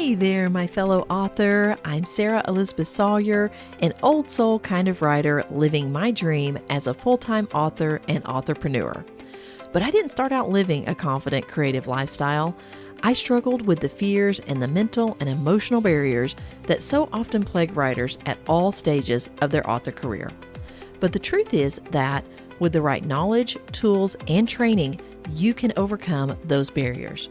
Hey there, my fellow author. I'm Sarah Elizabeth Sawyer, an old soul kind of writer living my dream as a full-time author and authorpreneur. But I didn't start out living a confident, creative lifestyle. I struggled with the fears and the mental and emotional barriers that so often plague writers at all stages of their author career. But the truth is that with the right knowledge, tools, and training, you can overcome those barriers.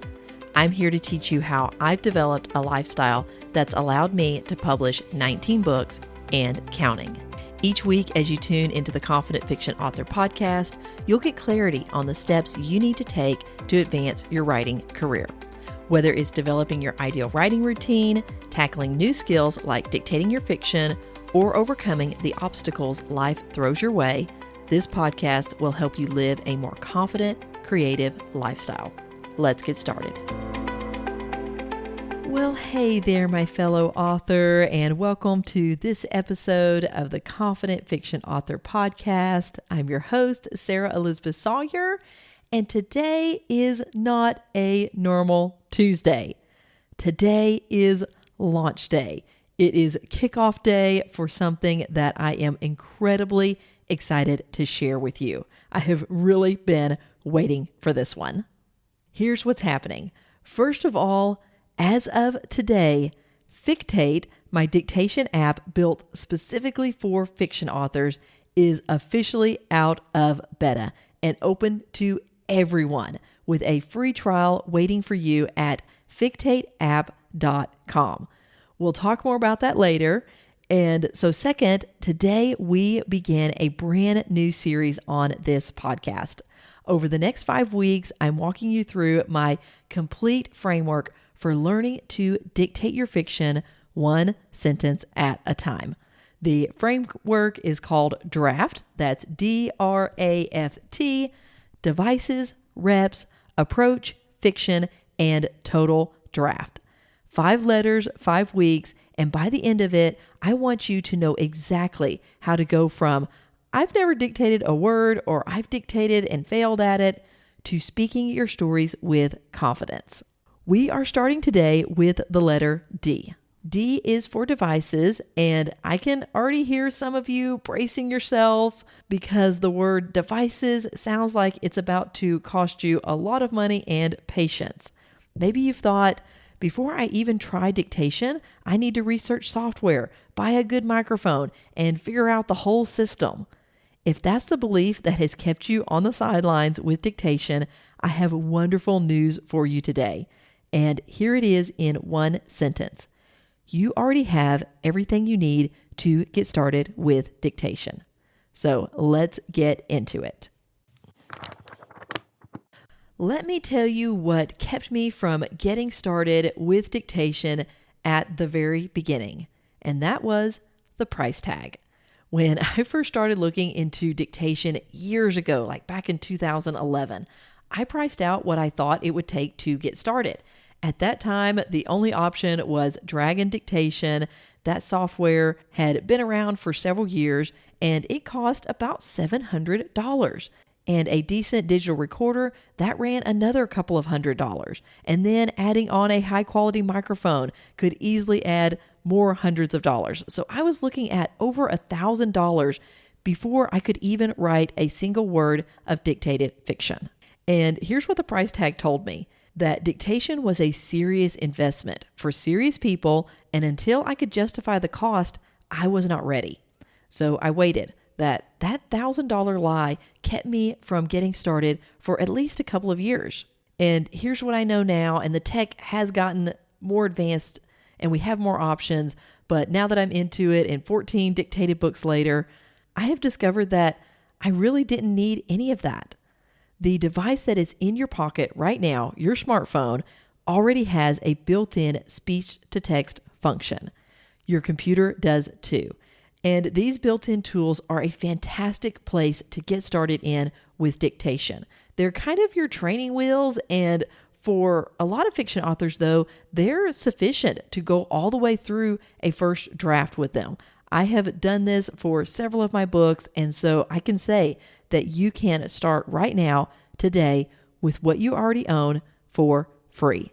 I'm here to teach you how I've developed a lifestyle that's allowed me to publish 19 books and counting. Each week, as you tune into the Confident Fiction Author podcast, you'll get clarity on the steps you need to take to advance your writing career. Whether it's developing your ideal writing routine, tackling new skills like dictating your fiction, or overcoming the obstacles life throws your way, this podcast will help you live a more confident, creative lifestyle. Let's get started. Well, hey there, my fellow author, and welcome to this episode of the Confident Fiction Author podcast. I'm your host, Sarah Elizabeth Sawyer, and today is not a normal Tuesday. Today is launch day. It is kickoff day for something that I am incredibly excited to share with you. I have really been waiting for this one. Here's what's happening. First of all, as of today, Dictate, my dictation app built specifically for fiction authors, is officially out of beta and open to everyone with a free trial waiting for you at dictateapp.com. We'll talk more about that later. And so second, today we begin a brand new series on this podcast. Over the next 5 weeks, I'm walking you through my complete framework for learning to dictate your fiction one sentence at a time. The framework is called D.R.A.F.T. That's D.R.A.F.T. Devices, Reps, Approach, Fiction, and Total Draft. 5 letters, 5 weeks, and by the end of it, I want you to know exactly how to go from I've never dictated a word or I've dictated and failed at it to speaking your stories with confidence. We are starting today with the letter D. D is for devices, and I can already hear some of you bracing yourself because the word devices sounds like it's about to cost you a lot of money and patience. Maybe you've thought, before I even try dictation, I need to research software, buy a good microphone, and figure out the whole system. If that's the belief that has kept you on the sidelines with dictation, I have wonderful news for you today. And here it is in one sentence. You already have everything you need to get started with dictation. So let's get into it. Let me tell you what kept me from getting started with dictation at the very beginning, and that was the price tag. When I first started looking into dictation years ago, like back in 2011, I priced out what I thought it would take to get started. At that time, the only option was Dragon Dictation. That software had been around for several years, and it cost about $700. And a decent digital recorder, that ran another couple of $100s. And then adding on a high-quality microphone could easily add more hundreds of dollars. So I was looking at over $1,000 before I could even write a single word of dictated fiction. And here's what the price tag told me. That dictation was a serious investment for serious people, and until I could justify the cost, I was not ready. So I waited. That $1,000 lie kept me from getting started for at least a couple of years. And here's what I know now, and the tech has gotten more advanced and we have more options, but now that I'm into it and 14 dictated books later, I have discovered that I really didn't need any of that. The device that is in your pocket right now, your smartphone, already has a built-in speech-to-text function. Your computer does too. And these built-in tools are a fantastic place to get started in with dictation. They're kind of your training wheels, and for a lot of fiction authors, though, they're sufficient to go all the way through a first draft with them. I have done this for several of my books, and so I can say that you can start right now, today, with what you already own for free.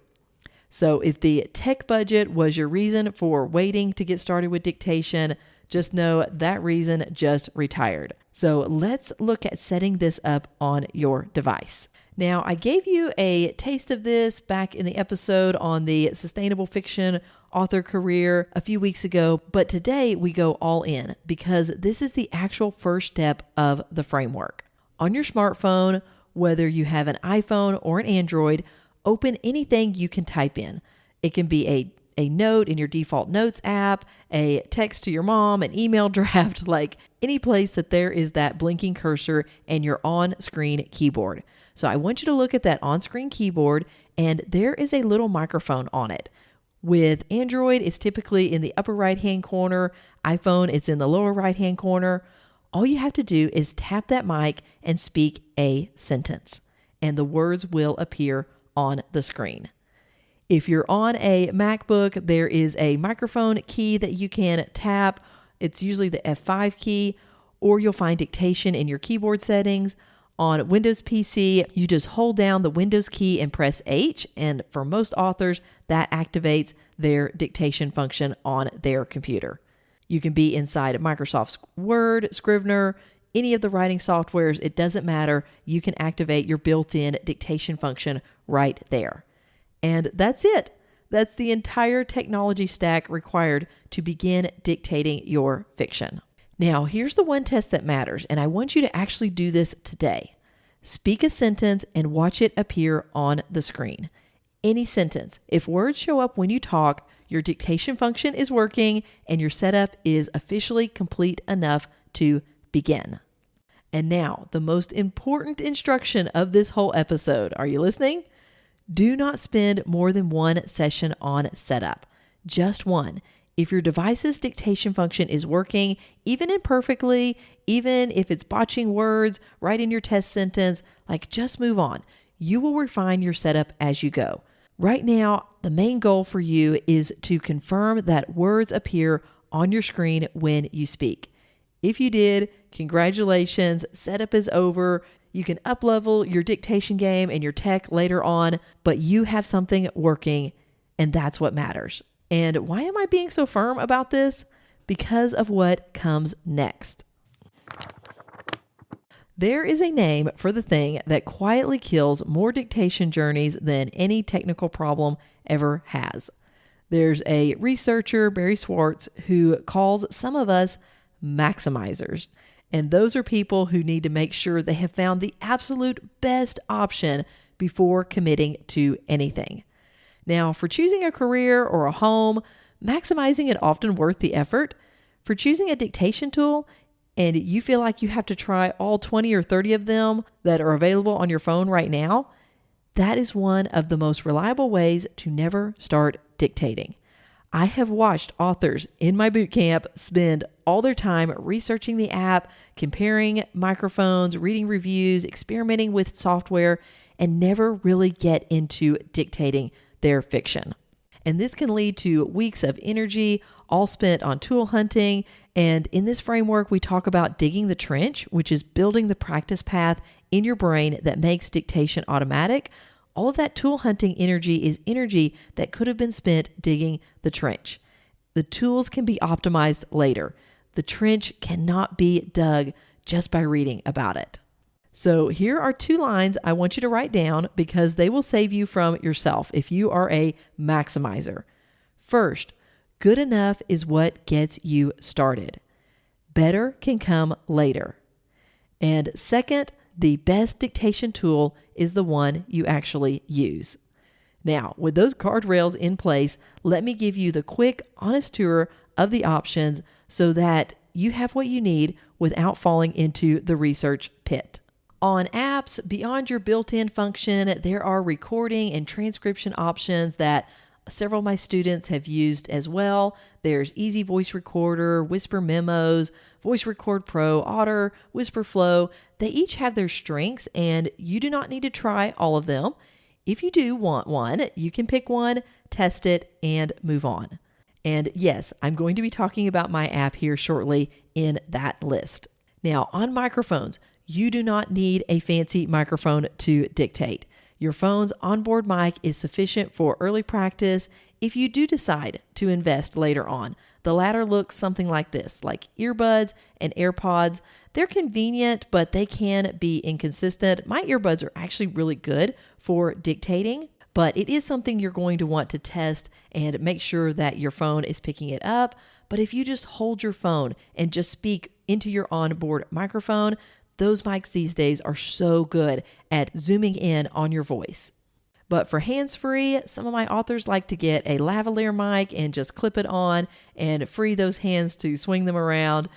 So if the tech budget was your reason for waiting to get started with dictation, just know that reason just retired. So let's look at setting this up on your device. Now, I gave you a taste of this back in the episode on the sustainable fiction author career a few weeks ago, but today we go all in because this is the actual first step of the framework. On your smartphone, whether you have an iPhone or an Android, open anything you can type in. It can be a note in your default notes app, a text to your mom, an email draft, like any place that there is that blinking cursor and your on-screen keyboard. So I want you to look at that on-screen keyboard, and there is a little microphone on it. With Android, it's typically in the upper right-hand corner. iPhone, it's in the lower right-hand corner. All you have to do is tap that mic and speak a sentence, and the words will appear on the screen. If you're on a MacBook, there is a microphone key that you can tap. It's usually the F5 key, or you'll find dictation in your keyboard settings. On Windows PC, you just hold down the Windows key and press H, and for most authors, that activates their dictation function on their computer. You can be inside Microsoft Word, Scrivener, any of the writing softwares, it doesn't matter. You can activate your built-in dictation function right there. And that's it. That's the entire technology stack required to begin dictating your fiction. Now, here's the one test that matters, and I want you to actually do this today. Speak a sentence and watch it appear on the screen. Any sentence. If words show up when you talk, your dictation function is working and your setup is officially complete enough to begin. And now, the most important instruction of this whole episode. Are you listening? Do not spend more than one session on setup. Just one. If your device's dictation function is working, even imperfectly, even if it's botching words right in your test sentence, just move on. You will refine your setup as you go. Right now, the main goal for you is to confirm that words appear on your screen when you speak. If you did, congratulations, setup is over. You can up-level your dictation game and your tech later on, but you have something working, and that's what matters. And why am I being so firm about this? Because of what comes next. There is a name for the thing that quietly kills more dictation journeys than any technical problem ever has. There's a researcher, Barry Schwartz, who calls some of us maximizers. And those are people who need to make sure they have found the absolute best option before committing to anything. Now, for choosing a career or a home, maximizing it often worth the effort. For choosing a dictation tool, and you feel like you have to try all 20 or 30 of them that are available on your phone right now, that is one of the most reliable ways to never start dictating. I have watched authors in my boot camp spend all their time researching the app, comparing microphones, reading reviews, experimenting with software, and never really get into dictating their fiction. And this can lead to weeks of energy, all spent on tool hunting. And in this framework, we talk about digging the trench, which is building the practice path in your brain that makes dictation automatic. All of that tool hunting energy is energy that could have been spent digging the trench. The tools can be optimized later. The trench cannot be dug just by reading about it. So here are 2 lines I want you to write down because they will save you from yourself if you are a maximizer. First, good enough is what gets you started. Better can come later. And second, the best dictation tool is the one you actually use. Now, with those guardrails in place, let me give you the quick, honest tour of the options so that you have what you need without falling into the research pit. On apps, beyond your built-in function, there are recording and transcription options that several of my students have used as well. There's Easy Voice Recorder, Whisper Memos, Voice Record Pro, Otter, Whisper Flow. They each have their strengths, and you do not need to try all of them. If you do want one, you can pick one, test it, and move on. And yes, I'm going to be talking about my app here shortly in that list. Now, on microphones, you do not need a fancy microphone to dictate. Your phone's onboard mic is sufficient for early practice if you do decide to invest later on. The latter looks something like this, like earbuds and AirPods. They're convenient, but they can be inconsistent. My earbuds are actually really good for dictating, but it is something you're going to want to test and make sure that your phone is picking it up. But if you just hold your phone and just speak into your onboard microphone, those mics these days are so good at zooming in on your voice. But for hands-free, some of my authors like to get a lavalier mic and just clip it on and free those hands to swing them around.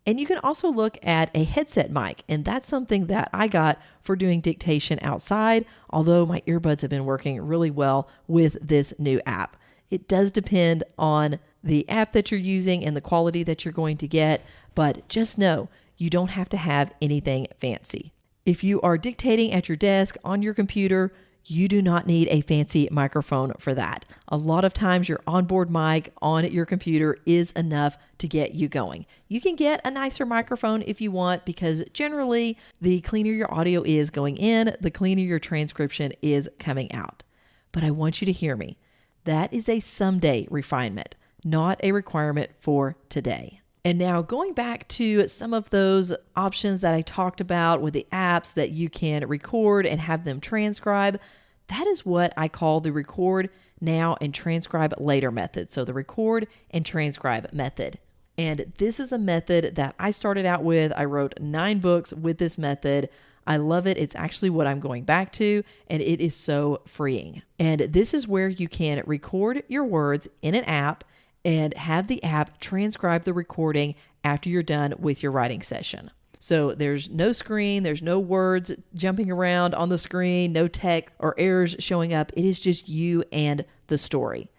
And you can also look at a headset mic, and that's something that I got for doing dictation outside, although my earbuds have been working really well with this new app. It does depend on the app that you're using and the quality that you're going to get, but just know you don't have to have anything fancy. If you are dictating at your desk on your computer, you do not need a fancy microphone for that. A lot of times your onboard mic on your computer is enough to get you going. You can get a nicer microphone if you want, because generally the cleaner your audio is going in, the cleaner your transcription is coming out. But I want you to hear me. That is a someday refinement, not a requirement for today. And now going back to some of those options that I talked about with the apps that you can record and have them transcribe, that is what I call the record now and transcribe later method. So the record and transcribe method. And this is a method that I started out with. I wrote 9 books with this method. I love it. It's actually what I'm going back to, and it is so freeing. And this is where you can record your words in an app and have the app transcribe the recording after you're done with your writing session. So there's no screen, there's no words jumping around on the screen, no text or errors showing up. It is just you and the story.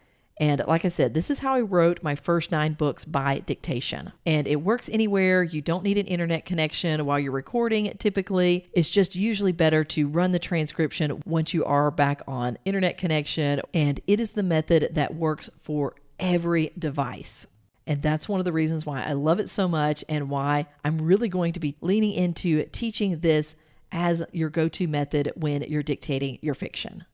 And like I said, this is how I wrote my first 9 books by dictation. And it works anywhere. You don't need an internet connection while you're recording. Typically, it's just usually better to run the transcription once you are back on internet connection. And it is the method that works for every device. And that's one of the reasons why I love it so much and why I'm really going to be leaning into teaching this as your go-to method when you're dictating your fiction.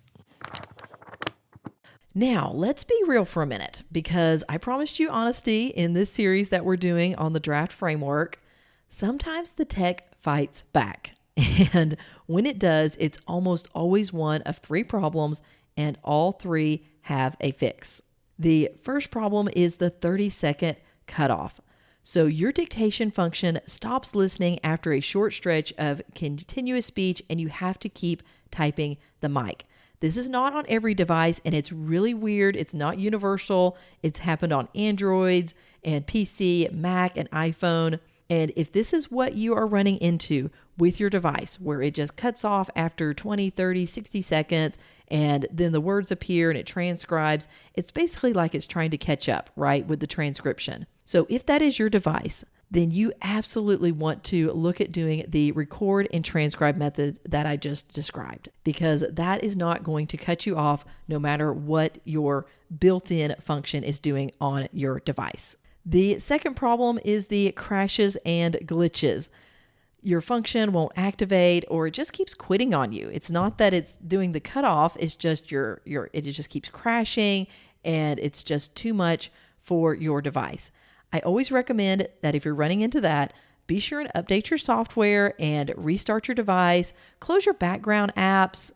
Now, let's be real for a minute, because I promised you honesty in this series that we're doing on the draft framework. Sometimes the tech fights back. And when it does, it's almost always one of 3 problems, and all 3 have a fix. The first problem is the 30-second cutoff. So your dictation function stops listening after a short stretch of continuous speech, and you have to keep typing the mic. This is not on every device, and it's really weird. It's not universal. It's happened on Androids and PC, Mac, and iPhone. And if this is what you are running into with your device, where it just cuts off after 20, 30, 60 seconds, and then the words appear and it transcribes, it's basically like it's trying to catch up, right, with the transcription. So if that is your device, then you absolutely want to look at doing the record and transcribe method that I just described, because that is not going to cut you off no matter what your built-in function is doing on your device. The second problem is the crashes and glitches. Your function won't activate, or it just keeps quitting on you. It's not that it's doing the cutoff, it's just it just keeps crashing, and it's just too much for your device. I always recommend that if you're running into that, be sure and update your software and restart your device. Close your background apps,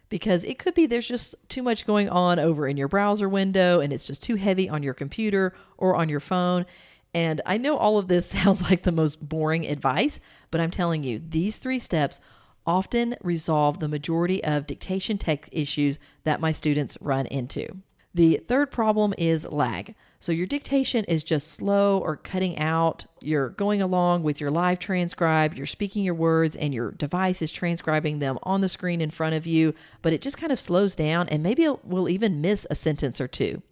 because it could be there's just too much going on over in your browser window and it's just too heavy on your computer or on your phone. And I know all of this sounds like the most boring advice, but I'm telling you, these 3 steps often resolve the majority of dictation tech issues that my students run into. The third problem is lag. So your dictation is just slow or cutting out. You're going along with your live transcribe, you're speaking your words, and your device is transcribing them on the screen in front of you, but it just kind of slows down, and maybe it will even miss a sentence or 2.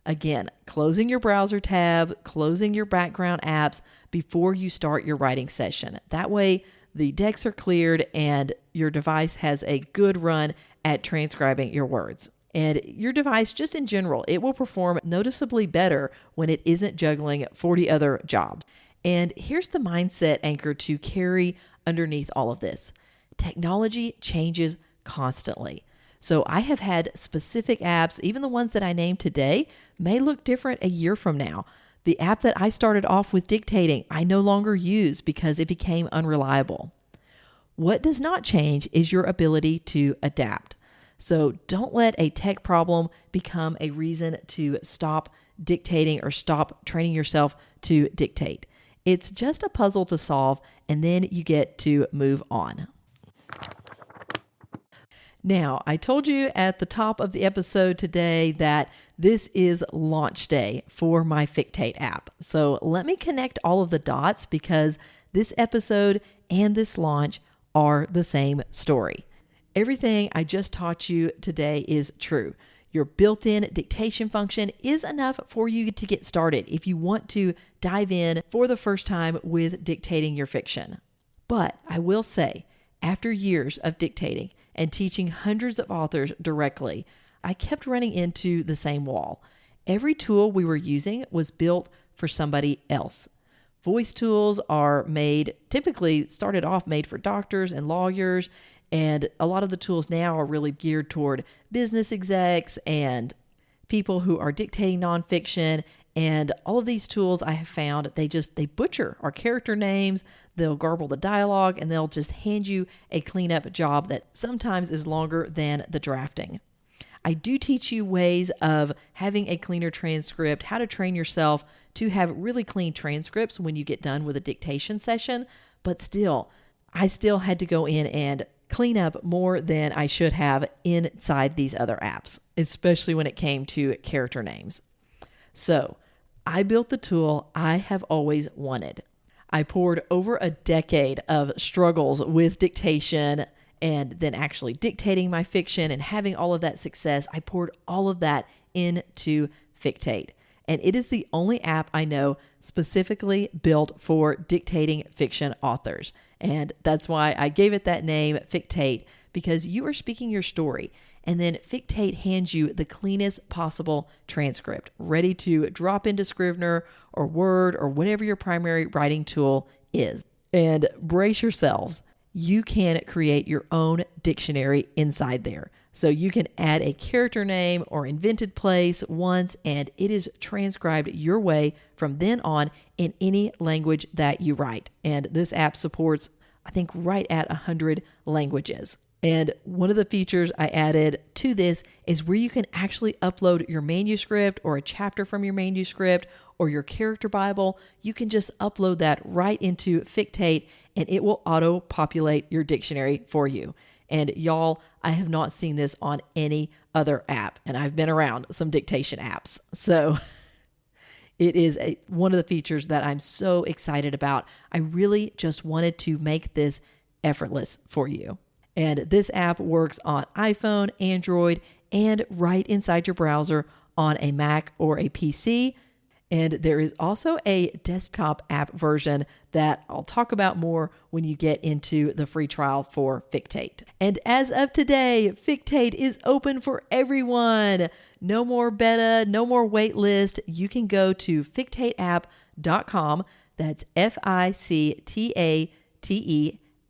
Again, closing your browser tab, closing your background apps before you start your writing session. That way, the decks are cleared and your device has a good run at transcribing your words. And your device, just in general, it will perform noticeably better when it isn't juggling 40 other jobs. And here's the mindset anchor to carry underneath all of this. Technology changes constantly. So I have had specific apps, even the ones that I named today, may look different a year from now. The app that I started off with dictating, I no longer use because it became unreliable. What does not change is your ability to adapt. So don't let a tech problem become a reason to stop dictating or stop training yourself to dictate. It's just a puzzle to solve, and then you get to move on. Now, I told you at the top of the episode today that this is launch day for my Fictate app. So let me connect all of the dots because this episode and this launch are the same story. Everything I just taught you today is true. Your built-in dictation function is enough for you to get started if you want to dive in for the first time with dictating your fiction. But I will say, after years of dictating and teaching hundreds of authors directly, I kept running into the same wall. Every tool we were using was built for somebody else. Voice tools are typically started off made for doctors and lawyers, and a lot of the tools now are really geared toward business execs and people who are dictating nonfiction. And all of these tools I have found, they butcher our character names, they'll garble the dialogue, and they'll just hand you a cleanup job that sometimes is longer than the drafting. I do teach you ways of having a cleaner transcript, how to train yourself to have really clean transcripts when you get done with a dictation session, but I still had to go in and clean up more than I should have inside these other apps, especially when it came to character names. So I built the tool I have always wanted. I poured over a decade of struggles with dictation and then actually dictating my fiction and having all of that success. I poured all of that into Fictate. And it is the only app I know specifically built for dictating fiction authors. And that's why I gave it that name, Fictate, because you are speaking your story. And then Fictate hands you the cleanest possible transcript, ready to drop into Scrivener or Word or whatever your primary writing tool is. And brace yourselves. You can create your own dictionary inside there. So you can add a character name or invented place once, and it is transcribed your way from then on in any language that you write. And this app supports, I think, right at 100 languages. And one of the features I added to this is where you can actually upload your manuscript or a chapter from your manuscript or your character Bible. You can just upload that right into Fictate and it will auto-populate your dictionary for you. And y'all, I have not seen this on any other app, and I've been around some dictation apps. So it is one of the features that I'm so excited about. I really just wanted to make this effortless for you. And this app works on iPhone, Android, and right inside your browser on a Mac or a PC. And there is also a desktop app version that I'll talk about more when you get into the free trial for Fictate. And as of today, Fictate is open for everyone. No more beta, no more wait list. You can go to fictateapp.com. That's FICTATE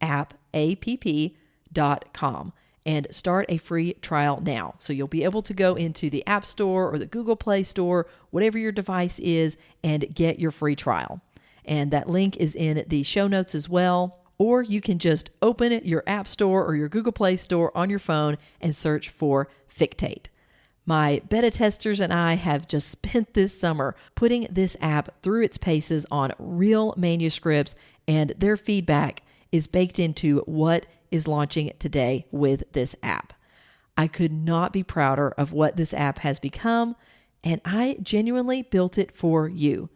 app.com and start a free trial now. So you'll be able to go into the App Store or the Google Play Store, whatever your device is, and get your free trial. And that link is in the show notes as well. Or you can just open your App Store or your Google Play Store on your phone and search for Fictate. My beta testers and I have just spent this summer putting this app through its paces on real manuscripts, and their feedback is baked into what is launching today with this app. I could not be prouder of what this app has become, and I genuinely built it for you,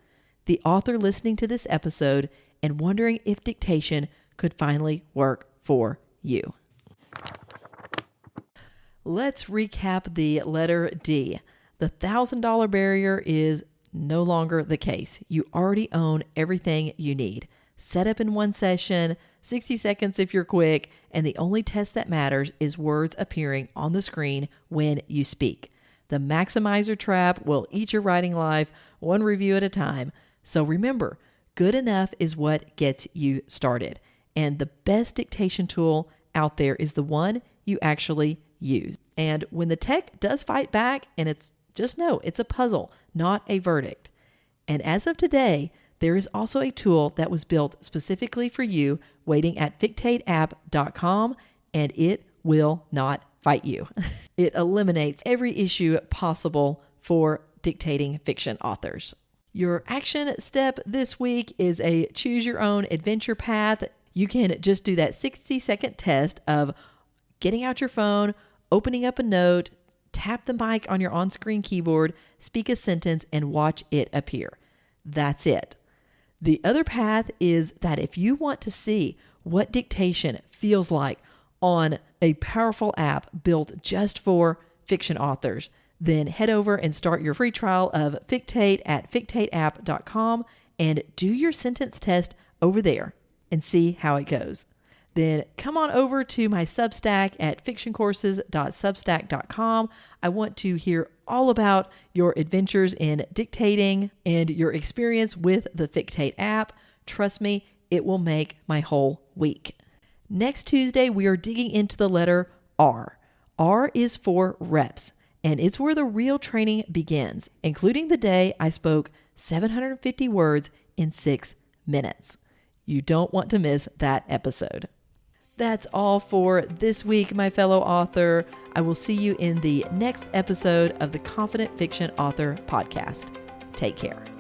the author listening to this episode and wondering if dictation could finally work for you. Let's recap the letter D. The $1,000 barrier is no longer the case. You already own everything you need. Set up in one session, 60 seconds if you're quick, and the only test that matters is words appearing on the screen when you speak. The maximizer trap will eat your writing life one review at a time. So remember, good enough is what gets you started. And the best dictation tool out there is the one you actually use. And when the tech does fight back, and just know it's a puzzle, not a verdict. And as of today, there is also a tool that was built specifically for you waiting at dictateapp.com, and it will not fight you. It eliminates every issue possible for dictating fiction authors. Your action step this week is a choose your own adventure path. You can just do that 60-second test of getting out your phone, opening up a note, tap the mic on your on-screen keyboard, speak a sentence, and watch it appear. That's it. The other path is that if you want to see what dictation feels like on a powerful app built just for fiction authors, then head over and start your free trial of Fictate at dictateapp.com and do your sentence test over there and see how it goes. Then come on over to my Substack at fictioncourses.substack.com. I want to hear all about your adventures in dictating and your experience with the Fictate app. Trust me, it will make my whole week. Next Tuesday, we are digging into the letter R. R is for reps, and it's where the real training begins, including the day I spoke 750 words in 6 minutes. You don't want to miss that episode. That's all for this week, my fellow author. I will see you in the next episode of the Confident Fiction Author Podcast. Take care.